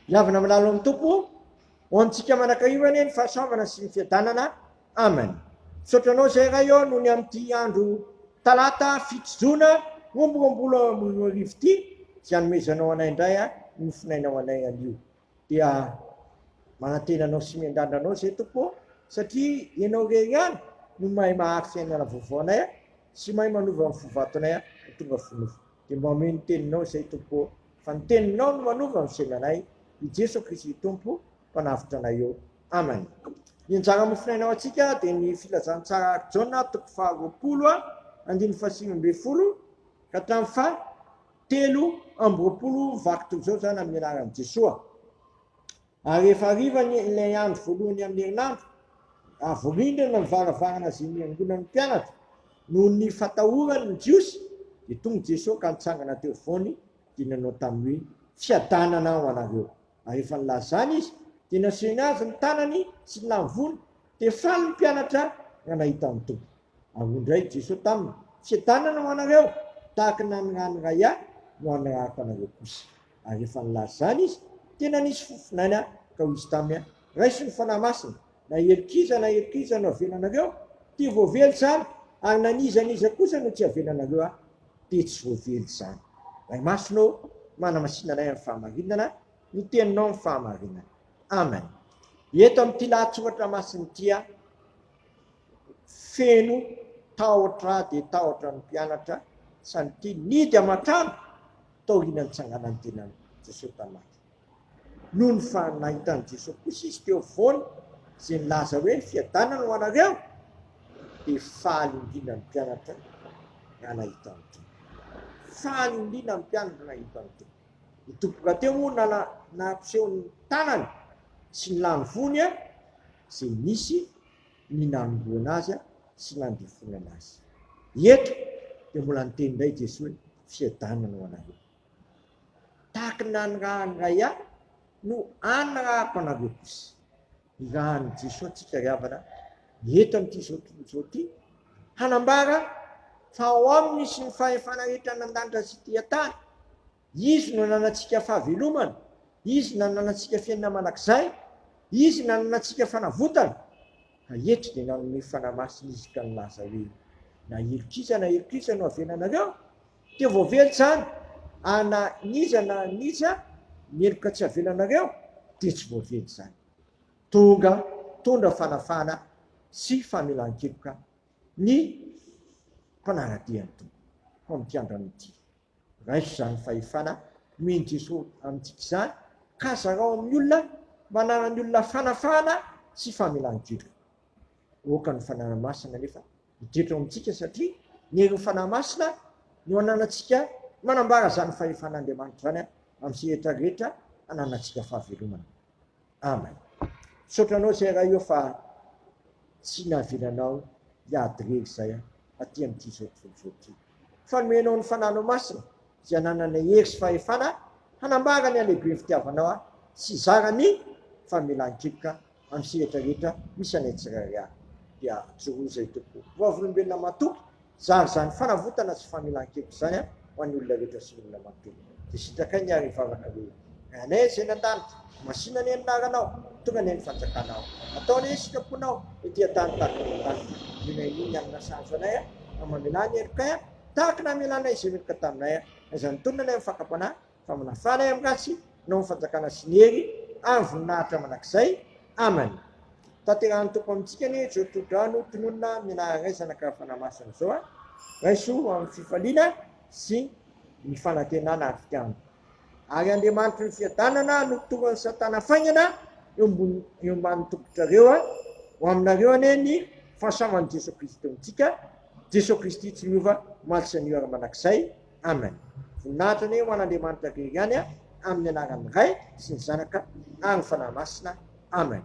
Lavana malalo amin'ny tompo, ho antsika manakaiva ny fahasoavana sy ny fiadanana. Amen. Sotranao zay ray eo noho ny amin'ity andro talata fitozona omboambola arivo ity, sy hanomezanao anay indray ny finainao anay anio. Dia manantenanao sy miandrandranao zay tompo, satria ianao rery ihany no mahay mahary fiainana vaovao anay sy mahay manova amin'ny fivatonay tonga finofo. Dia mba omeny teninao zay tompo, fa ny teninao no manova amin'ny fiainanay. I Jesu Kristy tompo mpanavitra anay eo. Amen. Ny anjara mofinainao atsika dia ny filazantsara Jona toko 20 andiny fahasivy folo ka hatramin'ny 13 vaky zao zany amin'ny anaran'i Jesoa. Ary rehefa hariva ilay andro voalohany amin'ny herinandro, voarindrina ny varavarana izay niangonan'ny mpianatra noho ny fatahorany ny jiosy, dia tonga Jesoa ka nitsangana teo afovoany dia nanao tamin'ny hoe fiadanana ho anareo. Ary rehefa nilazany izy dia nasehony azy ny tanany sy ny lamvony, dia faly ny mpianatra raha nahita ny tompo. Ary indray Jesoa taminy, fiadanana ho anareo tahaka nanirany ray ahy no anarako anareo kosa. Ary rehefa nilazany izy tena nisy fofinaina ka ho izy taminy raiso ny fanahy masina, na elikiza no avelanareo tia voavely zany, ary nanizaniza kosa no tsy avelanareo dia tsy voavely zany. Ray masonao manamasinanay amin'ny fahamarinana, ny teninao amin'ny fahamarinana. Amen. Eto amin'ity lahatsoratra masiny tia feno tahotra dia tahotra ny mpianatra san'ity nidy amatrano taoriana nitsanganany tenany Jesosy tamaty. Noho ny nahitan'ny Jesosy kosa izy teo afovoany izay nilaza hoe fiadanana ho anareo, dia faly indrindra ny mpianatra raha nahita ny tompo. Faly indrindra ny mpianatra nahita ny tompo. Ny tompo rahateo moa nampiseho ny tanany sy ny lamvony izay nisy ny nanomboana azy sy nandefonana azy. Eto dia mbola niteny indray Jesosy hoe fiadanana ho anareo. Tahaka nanirahany ray ahy no anirahako anareo kosa. Irahan'i Jesosy antsika ry havana eto amin'ity zao ity hanambara fa ao aminy sy ny fahefana rehetra nandanitra sy ity tany, izy no nanantsika fahavelomana, izy nanantsika fiainana manakizay, izy nanantsika fanavotana. Ka eto dia nanome fanahy masina izy ka nilaza hoe na elikiza no avelanareo dia voavely zany, na niza mieloka tsy avelanareo dia tsy voavely zany. Tondra fanafana sy famelan-keloka ny mpanaradian'ny tompo. Ho amin'ity andro ity raiso zany fahefana meny Jesosy amintsika izany, ka zarao amin'ny olona manana ny olona fanafana sy famelan-keloka. Oka ny fanahy masina nefa hidetro amintsika, satria ny hery fanahy masina no ananantsika manambara zany fahefan'Andriamanitra zany amin'ny rehetra rehetra ananantsika fahavelomana. Amen. Sotranao zay raha io fa tsy nahavelanao hiady rery zay aty amin'ity zao ity. Fa nomenao ny fanahinao masina izay ananana hery sy fahefana hanambara ny alehibe ny fitiavanao sy zarany famelan-keloka amin'ny rehetra rehetra misy anay tsirairay. Dia joroa zay tompo voavolombelona matoky zary zany fanavotana sy famelan-keloka zany ho an'ny olona rehetra sy olona matoky. Dia sitrakay niary vavaka hoe anay zay nandanitra masina ny anaranao, tonga ny fanjakanao, ataonay sikaponao ety tany tahaka ny andanitra. Minay amina sanjo anay mamelany helokay tahaka namelanay izay meloka taminay, izany tononanay amin'ny fakapanay fa manafanay amin'ny ratsy no amin'ny fanjakana sy ny hery amin'ny voninahitra manakizay. Amen. Tanterahany tompo amintsika ny zao todrano tononona menaharaizana ka fanahy masina zao raiso amin'ny fifaliana sy ny fanantenana ary fitiavana. Ary Andriamanitra ny fiadanana no tonga Satana faingana eo ambany tombotrareo ho aminareo ane ny fahasaman'i Jesosy Kristy amintsika. Jesosy Kristy tsy miova malisany ara manakizay. Amen. Voninahitra ny ho an'Andriamanitra rery ihany amin'ny anaran'ny Ray sy ny Zanaka ary ny fanahy masina. Amen.